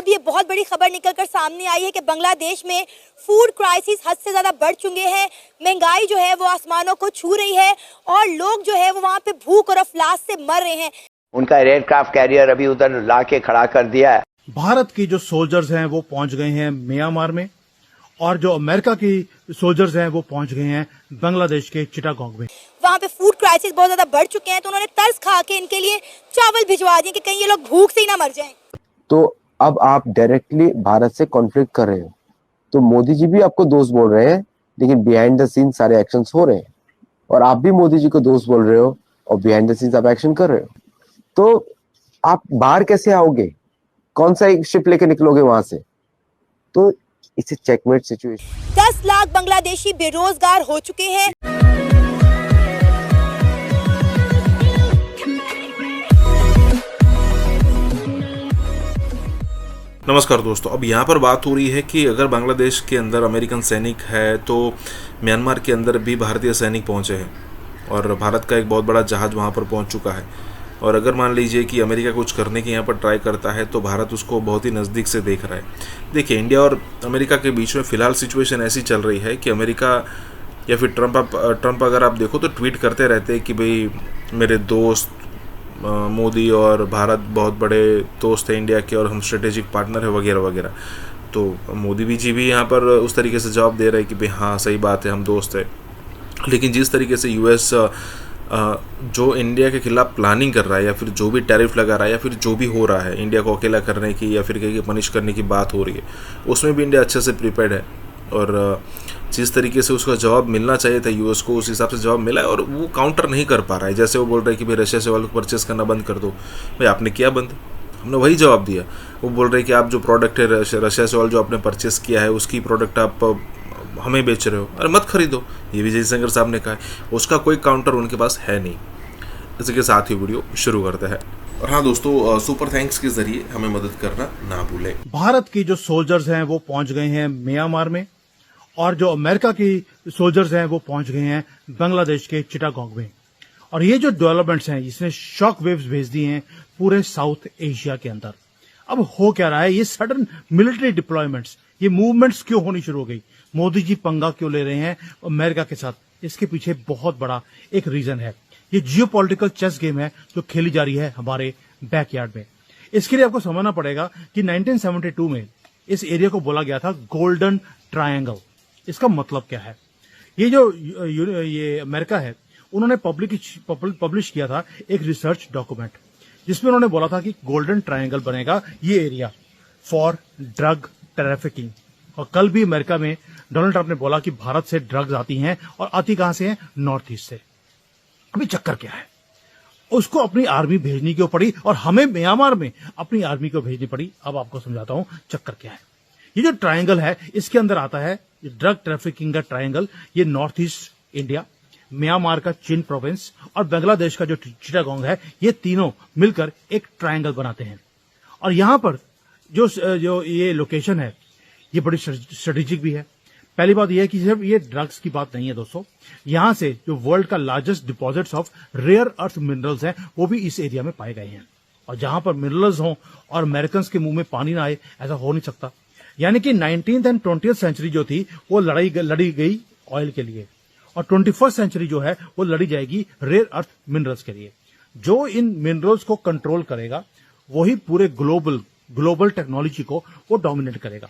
अब ये बहुत बड़ी खबर निकलकर सामने आई है कि बांग्लादेश में फूड क्राइसिस हद से ज्यादा बढ़ चुके हैं। महंगाई जो है वो आसमानों को छू रही है और लोग जो है वो वहाँ पे भूख और अफलास से मर रहे हैं। उनका एयरक्राफ्ट कैरियर अभी उधर लाके खड़ा कर दिया है। भारत की जो सोल्जर्स हैं वो पहुंच गए हैं म्यांमार में और जो अमेरिका की सोल्जर्स हैं वो पहुंच गए हैं बांग्लादेश के चिटागोंग में। वहाँ पे फूड क्राइसिस बहुत ज्यादा बढ़ चुके हैं तो उन्होंने तर्स खा के इनके लिए चावल भिजवा दिए कि कहीं ये लोग भूख से ही ना मर जाएं। तो अब आप डायरेक्टली भारत से कॉन्फ्लिक्ट कर रहे हो, तो मोदी जी भी आपको दोस्त बोल रहे हैं, लेकिन बिहाइंड द सीन सारे एक्शंस हो रहे हैं, और आप भी मोदी जी को दोस्त बोल रहे हो और बिहाइंड द सीन्स आप एक्शन कर रहे हो। तो आप बाहर कैसे आओगे? कौन सा एक शिप लेके निकलोगे वहां से? तो इसे चेकमेट सिचुएशन। 10 लाख बांग्लादेशी बेरोजगार हो चुके हैं। नमस्कार दोस्तों, अब यहाँ पर बात हो रही है कि अगर बांग्लादेश के अंदर अमेरिकन सैनिक है तो म्यांमार के अंदर भी भारतीय सैनिक पहुँचे हैं और भारत का एक बहुत बड़ा जहाज़ वहाँ पर पहुँच चुका है। और अगर मान लीजिए कि अमेरिका कुछ करने की यहाँ पर ट्राई करता है तो भारत उसको बहुत ही नज़दीक से देख रहा है। देखिए, इंडिया और अमेरिका के बीच में फ़िलहाल सिचुएशन ऐसी चल रही है कि अमेरिका या फिर ट्रंप अगर आप देखो तो ट्वीट करते रहते हैं कि भाई मेरे दोस्त मोदी और भारत बहुत बड़े दोस्त हैं इंडिया के और हम स्ट्रेटेजिक पार्टनर है वगैरह वगैरह। तो मोदी जी भी यहाँ पर उस तरीके से जवाब दे रहे हैं कि भाई हाँ सही बात है, हम दोस्त हैं। लेकिन जिस तरीके से यूएस जो इंडिया के खिलाफ प्लानिंग कर रहा है या फिर जो भी टैरिफ लगा रहा है या फिर जो भी हो रहा है इंडिया को अकेला करने की या फिर कहीं पनिश करने की बात हो रही है, उसमें भी इंडिया अच्छे से प्रिपेयर्ड है। और जिस तरीके से उसका जवाब मिलना चाहिए था यूएस को, उस हिसाब से जवाब मिला है और वो काउंटर नहीं कर पा रहा है। जैसे वो बोल रहा है कि भाई रशिया से ऑयल को परचेस करना बंद कर दो, भाई आपने किया बंद? हमने वही जवाब दिया। वो बोल रहे हैं कि आप जो प्रोडक्ट है रशिया से ऑयल जो आपने परचेस किया है उसकी प्रोडक्ट आप हमें बेच रहे हो, अरे मत खरीदो। ये भी जयशंकर साहब ने कहा है, उसका कोई काउंटर उनके पास है नहीं। इसी के साथ ही वीडियो शुरू करते हैं। और हाँ दोस्तों, सुपर थैंक्स के जरिए हमें मदद करना ना भूलें। भारत की जो सोल्जर्स हैं वो पहुंच गए हैं म्यांमार में और जो अमेरिका की सोल्जर्स हैं वो पहुंच गए हैं बांग्लादेश के चिटागोंग में। और ये जो डेवलपमेंट्स हैं इसने शॉक वेव्स भेज दिए हैं पूरे साउथ एशिया के अंदर। अब हो क्या रहा है? ये सडन मिलिट्री डिप्लॉयमेंट्स, ये मूवमेंट्स क्यों होनी शुरू हो गई? मोदी जी पंगा क्यों ले रहे हैं अमेरिका के साथ? इसके पीछे बहुत बड़ा एक रीजन है। ये जियोपॉलिटिकल चेस गेम है जो खेली जा रही है हमारे बैकयार्ड में। इसके लिए आपको समझना पड़ेगा कि 1972 में इस एरिया को बोला गया था गोल्डन ट्रायंगल। इसका मतलब क्या है? ये जो ये अमेरिका है उन्होंने पब्लिश किया था एक रिसर्च डॉक्यूमेंट जिसमें उन्होंने बोला था कि गोल्डन ट्रायंगल बनेगा ये एरिया फॉर ड्रग ट्रैफिकिंग। और कल भी अमेरिका में डोनाल्ड ट्रंप ने बोला कि भारत से ड्रग्स आती हैं और आती कहां से हैं? नॉर्थ ईस्ट से। अभी चक्कर क्या है? उसको अपनी आर्मी भेजनी क्यों पड़ी और हमें म्यांमार में अपनी आर्मी को भेजनी पड़ी? अब आपको समझाता हूं चक्कर क्या है। ये जो ट्रायंगल है इसके अंदर आता है ड्रग ट्रैफिकिंग का ट्रायंगल। ये नॉर्थ ईस्ट इंडिया, म्यांमार का चिन प्रोविंस और बांग्लादेश का जो चिटागोंग है, ये तीनों मिलकर एक ट्रायंगल बनाते हैं। और यहां पर जो ये लोकेशन है ये बड़ी स्ट्रेटेजिक भी है। पहली बात यह है कि सिर्फ ये ड्रग्स की बात नहीं है दोस्तों, यहां से जो वर्ल्ड का largest deposits of rare earth minerals हैं वो भी इस एरिया में पाए गए हैं। और जहां पर मिनरल्स हों और अमेरिकन के मुंह में पानी ना आए, ऐसा हो नहीं सकता। यानी कि 19th एंड 20th सेंचुरी जो थी वो लड़ी गई ऑयल के लिए और 21st सेंचुरी जो है वो लड़ी जाएगी रेयर अर्थ मिनरल्स के लिए। जो इन मिनरल्स को कंट्रोल करेगा वही पूरे ग्लोबल टेक्नोलॉजी को वो डोमिनेट करेगा।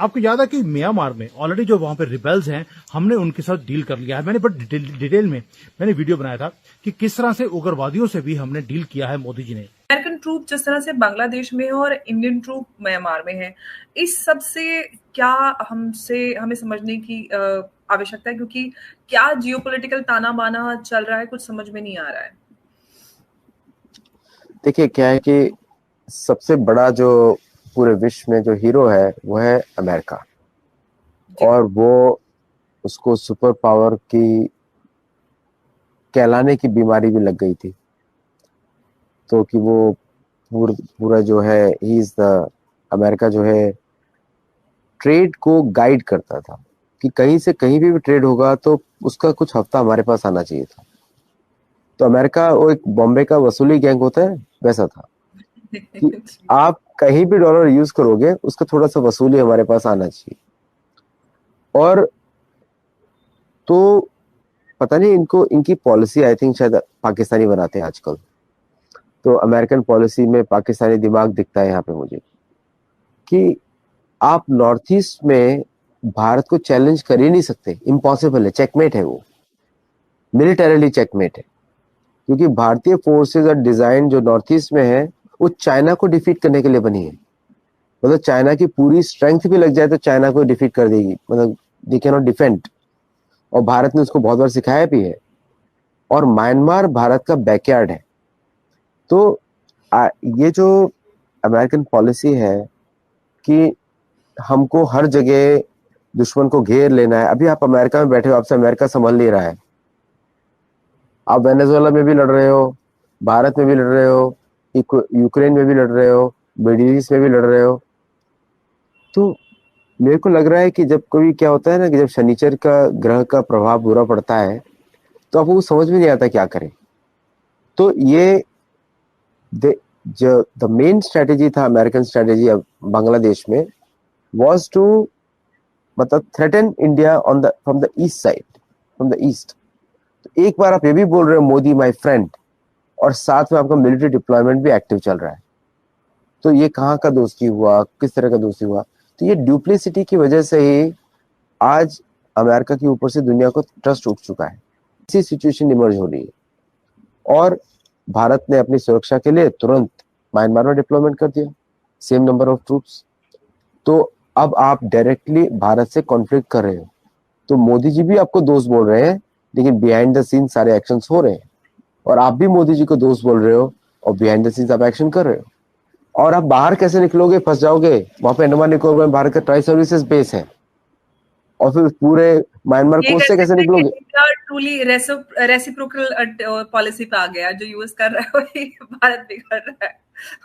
आपको याद है कि म्यांमार में ऑलरेडी जो वहां पे रिबेल्स हैं हमने उनके साथ डील कर लिया है। मैंने बड़ी डिटेल में वीडियो बनाया था कि किस तरह से उग्रवादियों से भी हमने डील किया है मोदी जी ने। अमेरिकन ट्रूप जिस तरह से बांग्लादेश में है और इंडियन ट्रूप म्यांमार में है, इस सब से क्या हमें समझने की आवश्यकता है? क्योंकि क्या जियोपॉलिटिकल ताना बाना चल रहा है, कुछ समझ में नहीं आ रहा है। देखिए क्या है कि सबसे बड़ा जो पूरे विश्व में जो हीरो है वो है अमेरिका, और वो उसको सुपर पावर की कहलाने की बीमारी भी लग गई थी। तो कि वो पूरा जो है ही इज द अमेरिका जो है ट्रेड को गाइड करता था कि कहीं से कहीं भी ट्रेड होगा तो उसका कुछ हफ्ता हमारे पास आना चाहिए था। तो अमेरिका वो एक बॉम्बे का वसूली गैंग होता है वैसा था कि आप कहीं भी डॉलर यूज करोगे उसका थोड़ा सा वसूली हमारे पास आना चाहिए। और तो पता नहीं इनको इनकी पॉलिसी आई थिंक शायद पाकिस्तानी बनाते हैं आजकल, तो अमेरिकन पॉलिसी में पाकिस्तानी दिमाग दिखता है यहाँ पे मुझे, कि आप नॉर्थ ईस्ट में भारत को चैलेंज कर ही नहीं सकते, इम्पॉसिबल है, चेकमेट है, वो मिलिटरीली चेकमेट है, क्योंकि भारतीय फोर्सेज और डिजाइन जो नॉर्थ ईस्ट में है वो चाइना को डिफीट करने के लिए बनी है। मतलब चाइना की पूरी स्ट्रेंथ भी लग जाए तो चाइना को डिफीट कर देगी, मतलब दे कैन नॉट डिफेंड, और भारत ने उसको बहुत बार सिखाया भी है। और म्यांमार भारत का बैकयार्ड है। तो ये जो अमेरिकन पॉलिसी है कि हमको हर जगह दुश्मन को घेर लेना है। अभी आप अमेरिका में बैठे हो, आपसे अमेरिका संभल नहीं रहा है, आप वेनेजुएला में भी लड़ रहे हो, भारत में भी लड़ रहे हो, यूक्रेन में भी लड़ रहे हो, मिडिल ईस्ट में भी लड़ रहे हो। तो मेरे को लग रहा है कि जब कभी क्या होता है ना कि जब शनिचर का ग्रह का प्रभाव बुरा पड़ता है तो आपको समझ में नहीं आता क्या करें। तो ये द मेन स्ट्रेटेजी था, अमेरिकन स्ट्रेटेजी बांग्लादेश में, वाज टू मतलब threaten India on the from the east side, from the east. तो एक बार आप ये भी बोल रहे हो मोदी माय फ्रेंड, और साथ में आपका मिलिट्री डिप्लॉयमेंट भी एक्टिव चल रहा है। तो ये कहाँ का दोस्ती हुआ, किस तरह का दोस्ती हुआ? तो ये ड्यूप्लिसिटी की वजह से ही आज अमेरिका के ऊपर से दुनिया को ट्रस्ट उठ चुका है। ऐसी सिचुएशन इमर्ज हो रही है, और भारत ने अपनी सुरक्षा के लिए तुरंत म्यांमार में डिप्लॉयमेंट कर दिया, सेम नंबर ऑफ ट्रूप्स। तो अब आप डायरेक्टली भारत से कॉन्फ्लिक्ट कर रहे हो, तो मोदी जी भी आपको दोस्त बोल रहे हैं, लेकिन बिहाइंड द सीन सारे एक्शंस हो रहे हैं, और आप भी मोदी जी को दोस्त बोल रहे हो और बिहाइंड द सीन्स आप एक्शन कर रहे हो। और आप बाहर कैसे निकलोगे? फंस जाओगे। वहां पे अंडमान निकोबार में भारत का ट्राई सर्विसेज बेस है, और फिर पूरे म्यांमार कोस्ट से कैसे निकलोगे? ट्रूली रेसिप्रोकल पॉलिसी पे आ गया, जो यूएस कर रहा है वही भारत भी कर रहा है।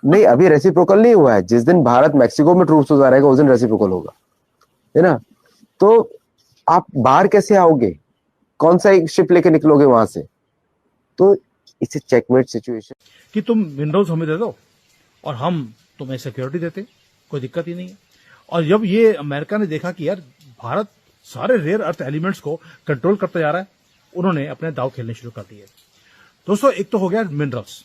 नहीं, अभी रेसिप्रोकल नहीं हुआ है। जिस दिन भारत मैक्सिको में ट्रूप्स उतारेगा उस दिन रेसिप्रोकल होगा, है ना? तो आप बाहर कैसे आओगे? कौन सा एक शिप लेके निकलोगे वहां से? तो इट्स चेकमेट सिचुएशन कि तुम विंडोज हमें दे दो और हम तुम्हें सिक्योरिटी देते, कोई दिक्कत ही नहीं है। और जब ये अमेरिका ने देखा कि यार भारत सारे रेयर अर्थ एलिमेंट्स को कंट्रोल करता जा रहा है, उन्होंने अपने दाव खेलने शुरू कर दिए। दोस्तों, एक तो हो गया मिनरल्स,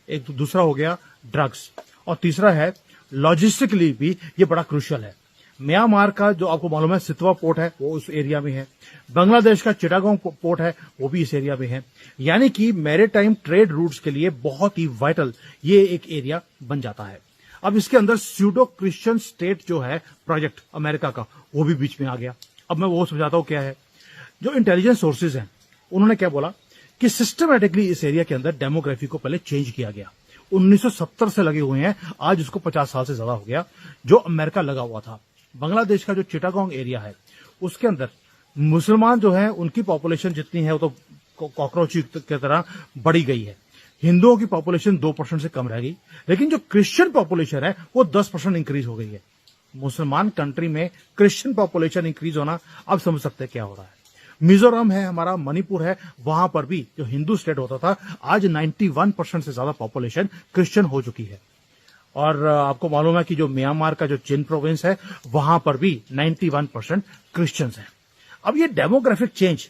एक तो दूसरा हो गया ड्रग्स, और तीसरा है लॉजिस्टिकली भी ये बड़ा क्रूशियल है। म्यांमार का जो आपको मालूम है सितवा पोर्ट है, वो उस एरिया में है। बांग्लादेश का चिटागोंग पोर्ट है, वो भी इस एरिया में है। यानी कि मैरीटाइम ट्रेड रूट्स के लिए बहुत ही वाइटल ये एक एरिया बन जाता है। अब इसके अंदर स्यूडो क्रिश्चियन स्टेट जो है प्रोजेक्ट अमेरिका का, वो भी बीच में आ गया। अब मैं वो समझाता हूं क्या है। जो इंटेलिजेंस सोर्सेज हैं, उन्होंने क्या बोला कि सिस्टमैटिकली इस एरिया के अंदर डेमोग्राफी को पहले चेंज किया गया। 1970 से लगे हुए हैं, आज उसको 50 साल से ज्यादा हो गया जो अमेरिका लगा हुआ था। बांग्लादेश का जो चिटागोंग एरिया है, उसके अंदर मुसलमान जो है उनकी पॉपुलेशन जितनी है वो तो कॉकरोच की तरह बढ़ी गई है। हिंदुओं की पॉपुलेशन 2% से कम रह गई, लेकिन जो क्रिश्चियन पॉपुलेशन है वो 10% इंक्रीज हो गई है। मुसलमान कंट्री में क्रिश्चियन पॉपुलेशन इंक्रीज होना, अब समझ सकते हैं क्या हो रहा है। मिजोरम है हमारा, मणिपुर है, वहां पर भी जो हिंदू स्टेट होता था, आज 91% से ज्यादा पॉपुलेशन क्रिश्चियन हो चुकी है। और आपको मालूम है कि जो म्यांमार का जो चिन प्रोविंस है, वहां पर भी 91% क्रिश्चियंस हैं। अब ये डेमोग्राफिक चेंज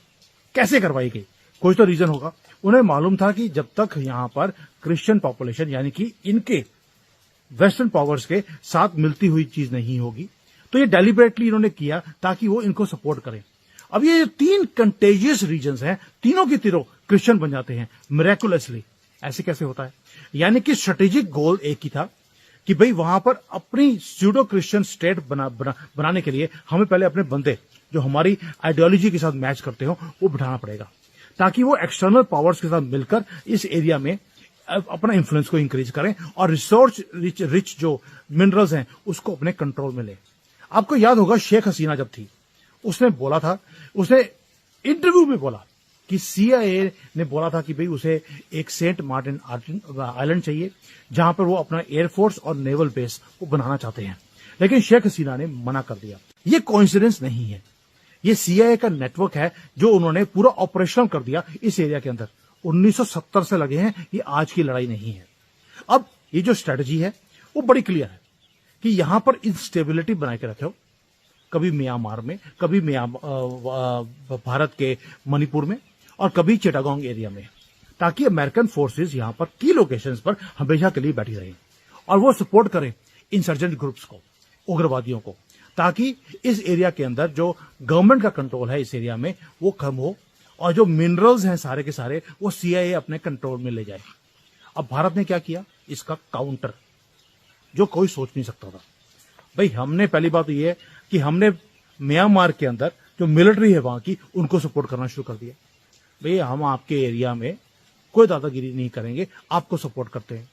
कैसे करवाई गई? कोई तो रीजन होगा। उन्हें मालूम था कि जब तक यहां पर क्रिश्चियन पॉपुलेशन यानी कि इनके वेस्टर्न पावर्स के साथ मिलती हुई चीज नहीं होगी, तो ये डेलिबरेटली इन्होंने किया ताकि वो इनको सपोर्ट करें। अब ये 3 कंटेजियस रीजन्स हैं, तीनों की तीनों क्रिश्चियन बन जाते हैं मिरेकुलसली। ऐसे कैसे होता है? यानी कि स्ट्रेटेजिक गोल एक ही था कि भाई वहां पर अपनी स्यूडो क्रिश्चियन स्टेट बनाने के लिए हमें पहले अपने बंदे जो हमारी आइडियोलॉजी के साथ मैच करते हो वो बिठाना पड़ेगा, ताकि वो एक्सटर्नल पावर्स के साथ मिलकर इस एरिया में अपना इन्फ्लुएंस को इंक्रीज करें और रिसोर्स रिच जो मिनरल्स हैं उसको अपने कंट्रोल में ले। आपको याद होगा शेख हसीना जब थी, उसने बोला था, उसने इंटरव्यू में बोला कि CIA ने बोला था कि भाई उसे एक सेंट मार्टिन आइलैंड चाहिए जहां पर वो अपना एयरफोर्स और नेवल बेस वो बनाना चाहते हैं, लेकिन शेख हसीना ने मना कर दिया। ये कोइंसिडेंस नहीं है, ये CIA का नेटवर्क है जो उन्होंने पूरा ऑपरेशनल कर दिया इस एरिया के अंदर। 1970 से लगे हैं, ये आज की लड़ाई नहीं है। अब ये जो स्ट्रेटजी है वो बड़ी क्लियर है। कि यहां पर इंस्टेबिलिटी बना के रखे हो, कभी म्यांमार में, कभी भारत के मणिपुर में और कभी चिटागोंग एरिया में, ताकि अमेरिकन फोर्सेस यहां पर की लोकेशंस पर हमेशा के लिए बैठी रहें और वो सपोर्ट करें इंसर्जेंट ग्रुप्स को, उग्रवादियों को, ताकि इस एरिया के अंदर जो गवर्नमेंट का कंट्रोल है इस एरिया में वो कम हो और जो मिनरल्स हैं सारे के सारे वो CIA अपने कंट्रोल में ले जाए। अब भारत ने क्या किया, इसका काउंटर जो कोई सोच नहीं सकता था। भाई हमने पहली बात तो ये है कि हमने म्यांमार के अंदर जो मिलिट्री है वहां की उनको सपोर्ट करना शुरू कर दिया। भाई हम आपके एरिया में कोई दादागिरी नहीं करेंगे, आपको सपोर्ट करते हैं।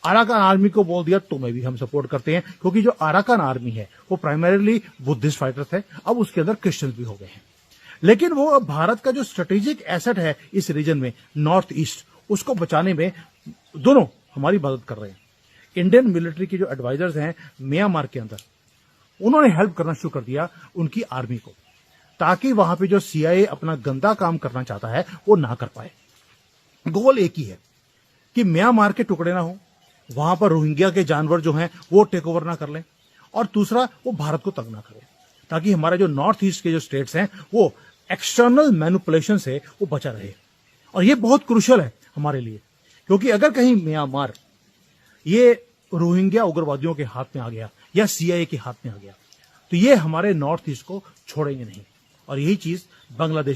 अराकान आर्मी को बोल दिया तुम्हें भी हम सपोर्ट करते हैं, क्योंकि जो अराकान आर्मी है वो प्राइमरीली बुद्धिस्ट फाइटर्स है, अब उसके अंदर क्रिश्चियंस भी हो गए हैं। लेकिन वो भारत का जो स्ट्रेटेजिक एसेट है इस रीजन में नॉर्थ ईस्ट, उसको बचाने में दोनों हमारी मदद कर रहे हैं। इंडियन मिलिट्री के जो एडवाइजर्स हैं म्यांमार के अंदर, उन्होंने हेल्प करना शुरू कर दिया उनकी आर्मी को, ताकि वहां पे जो CIA अपना गंदा काम करना चाहता है वो ना कर पाए। गोल एक ही है कि म्यांमार के टुकड़े ना हो, वहां पर रोहिंग्या के जानवर जो हैं वो टेक ओवर ना कर लें, और दूसरा वो भारत को तंग ना करे, ताकि हमारे जो नॉर्थ ईस्ट के जो स्टेट्स हैं वो एक्सटर्नल मैनिपुलेशन से वो बचा रहे। और ये बहुत क्रूशियल है हमारे लिए, क्योंकि अगर कहीं म्यांमार ये रोहिंग्या उग्रवादियों के हाथ में आ गया या CIA के हाथ में आ गया तो ये हमारे नॉर्थ ईस्ट को छोड़ेंगे नहीं। और यही चीज बांग्लादेश